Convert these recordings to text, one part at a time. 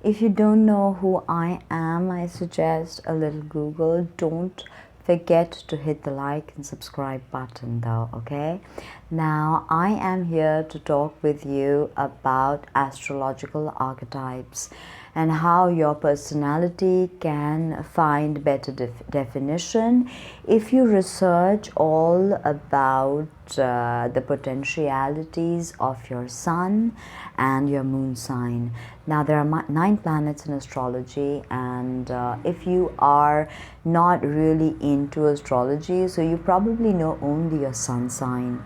If you don't know who I am, I suggest a little Google. Don't forget to hit the like and subscribe button though, okay? Now, I am here to talk with you about astrological archetypes and how your personality can find better definition if you research all about the potentialities of your sun and your moon sign. Now, there are 9 planets in astrology, and if you are not really into astrology, so you probably know only your sun sign.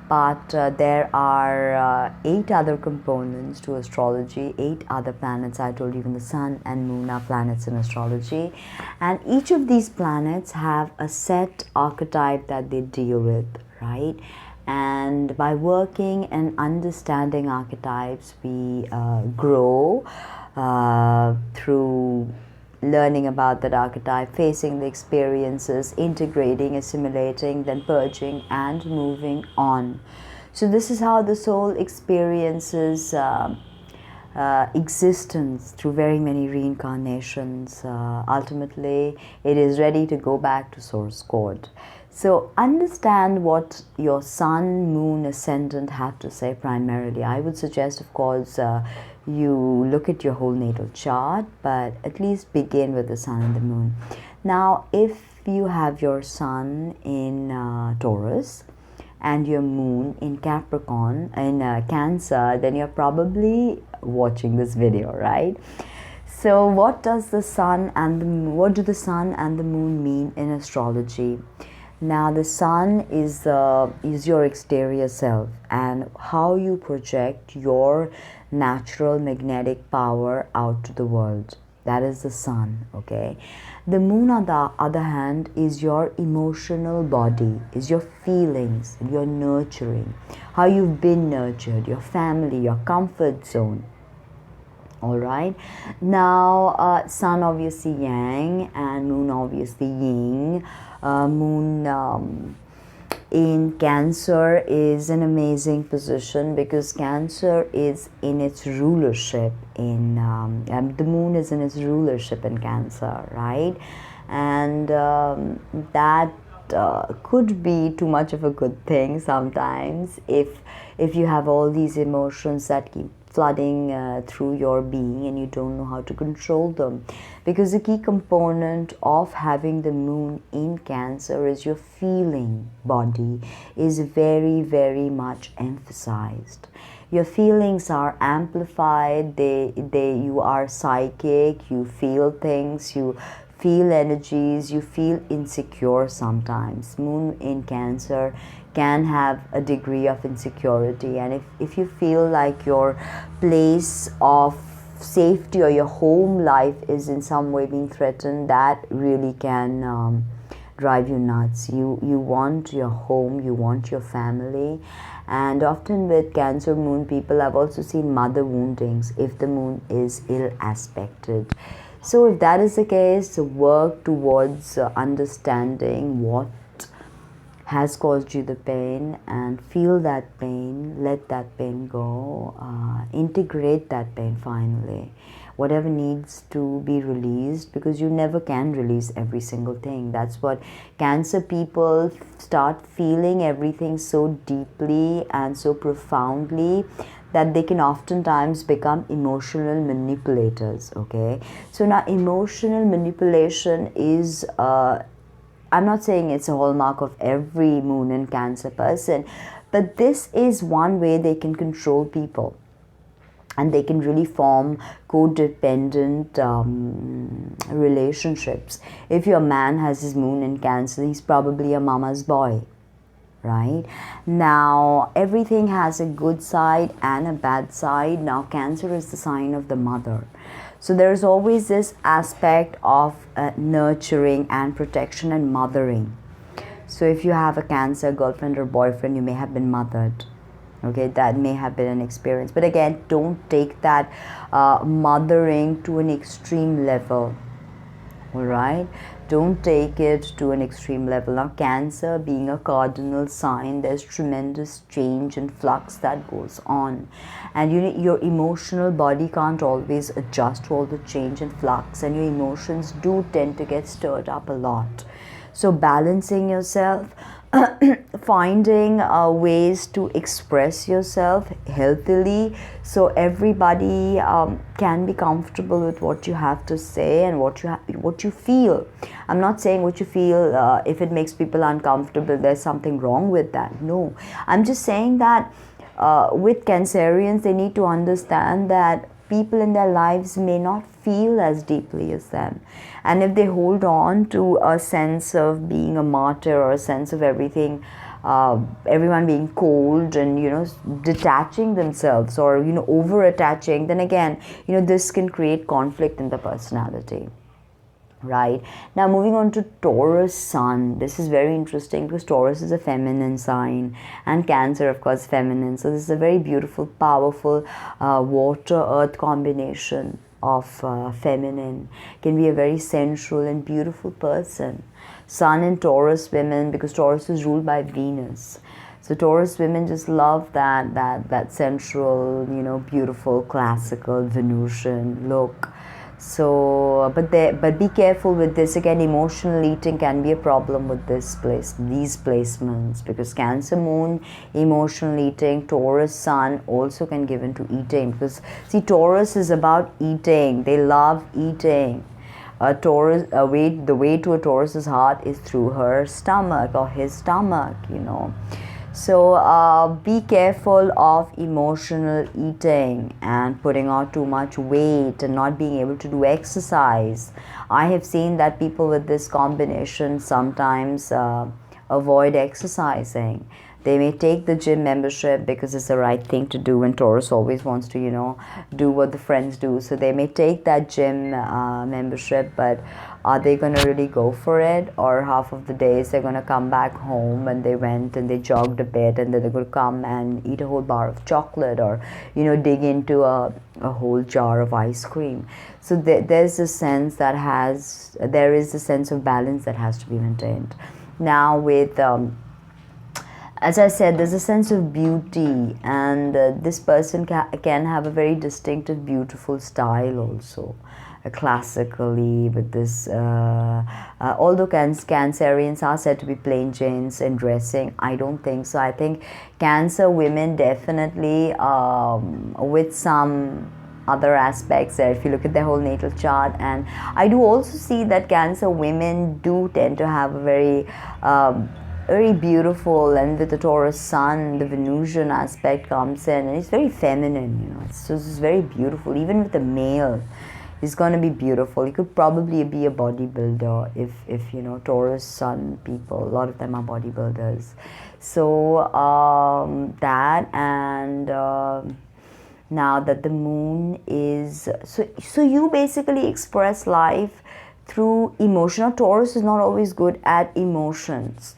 But there are 8 other components to astrology, 8 other planets. I told you even the sun and moon are planets in astrology. And each of these planets have a set archetype that they deal with, right? And by working and understanding archetypes, we grow through learning about that archetype, facing the experiences, integrating, assimilating, then purging and moving on. So this is how the soul experiences existence through very many reincarnations. Ultimately, it is ready to go back to source code. So understand what your sun, moon, ascendant have to say primarily. I would suggest, of course, you look at your whole natal chart, but at least begin with the sun and the moon. Now, if you have your sun in Taurus and your moon in Capricorn, in Cancer, then you're probably watching this video, right? So what does the sun and the moon, what do the sun and the moon mean in astrology? Now, the sun is your exterior self and how you project your natural magnetic power out to the world. That is the sun, okay? The moon, on the other hand, is your emotional body, is your feelings, your nurturing, how you've been nurtured, your family, your comfort zone. All right. Now, sun obviously yang and moon obviously yin. Moon in Cancer is an amazing position because Cancer is in its rulership in the moon is in its rulership in Cancer, right? And that could be too much of a good thing sometimes if you have all these emotions that keep flooding through your being and you don't know how to control them, because the key component of having the moon in Cancer is your feeling body is very, very much emphasized. Your feelings are amplified. You are psychic. You feel things. You feel energies. You feel insecure sometimes. Moon in Cancer can have a degree of insecurity, and if you feel like your place of safety or your home life is in some way being threatened, that really can drive you nuts. You want your home, you want your family. And often with Cancer moon people, I've also seen mother woundings if the moon is ill aspected. So if that is the case, work towards understanding what has caused you the pain and feel that pain, let that pain go, integrate that pain finally. Whatever needs to be released, because you never can release every single thing. That's what Cancer people start feeling everything so deeply and so profoundly that they can oftentimes become emotional manipulators, okay? So now emotional manipulation is I'm not saying it's a hallmark of every moon and Cancer person, but this is one way they can control people. And they can really form codependent relationships. If your man has his moon in Cancer, he's probably a mama's boy, right? Now, everything has a good side and a bad side. Now, Cancer is the sign of the mother. So there's always this aspect of nurturing and protection and mothering. So if you have a Cancer girlfriend or boyfriend, you may have been mothered. Okay, that may have been an experience. But again, don't take that mothering to an extreme level. All right, don't take it to an extreme level. Now, Cancer being a cardinal sign, there's tremendous change and flux that goes on, and your emotional body can't always adjust to all the change and flux, and your emotions do tend to get stirred up a lot. So balancing yourself, finding ways to express yourself healthily, so everybody can be comfortable with what you have to say and what you feel. I'm not saying what you feel, if it makes people uncomfortable, there's something wrong with that. No, I'm just saying that with Cancerians, they need to understand that people in their lives may not feel as deeply as them, and if they hold on to a sense of being a martyr or a sense of everything, everyone being cold and detaching themselves, or over attaching, then again this can create conflict in the personality. Right, now moving on to Taurus Sun. This is very interesting because Taurus is a feminine sign and Cancer, of course, feminine. So this is a very beautiful, powerful water earth combination of feminine. Can be a very sensual and beautiful person. Sun in Taurus women, because Taurus is ruled by Venus. So Taurus women just love that sensual, beautiful, classical Venusian look. So, but be careful with this. Again, emotional eating can be a problem with these placements, because Cancer Moon, emotional eating, Taurus Sun also can give into eating, because see, Taurus is about eating. They love eating. The way to a Taurus's heart is through her stomach or his stomach. So be careful of emotional eating and putting on too much weight and not being able to do exercise. I have seen that people with this combination sometimes avoid exercising. They may take the gym membership because it's the right thing to do, and Taurus always wants to, do what the friends do. So they may take that gym membership, but are they going to really go for it? Or half of the days they're going to come back home and they went and they jogged a bit, and then they're going to come and eat a whole bar of chocolate, or, dig into a whole jar of ice cream. So there is a sense of balance that has to be maintained. Now with as I said, there's a sense of beauty, and this person can have a very distinctive, beautiful style also, classically, with this. Although Cancerians are said to be plain Janes in dressing, I don't think so. I think Cancer women definitely, with some other aspects there, if you look at their whole natal chart. And I do also see that Cancer women do tend to have a very beautiful, and with the Taurus Sun, the Venusian aspect comes in, and it's very feminine, it's just very beautiful. Even with the male, he's going to be beautiful. He could probably be a bodybuilder if Taurus Sun people, a lot of them are bodybuilders. So that, and now that the moon is, so you basically express life through emotion. Taurus is not always good at emotions.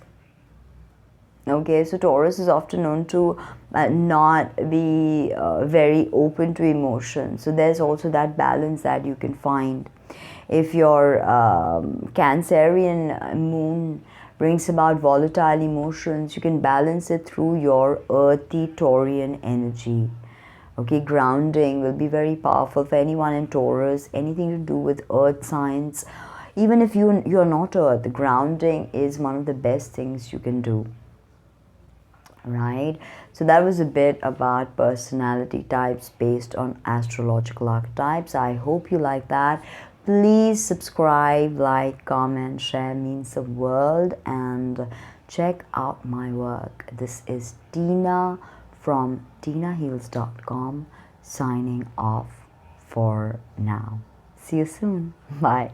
Okay, so Taurus is often known to not be very open to emotion. So there's also that balance that you can find. If your Cancerian moon brings about volatile emotions, you can balance it through your earthy Taurian energy. Okay, grounding will be very powerful for anyone in Taurus. Anything to do with earth signs, even if you're not earth, grounding is one of the best things you can do. Right, so that was a bit about personality types based on astrological archetypes. I hope you like that. Please subscribe, like, comment, share, means the world, and check out my work. This is Tina from tinaheals.com, signing off for now. See you soon. Bye.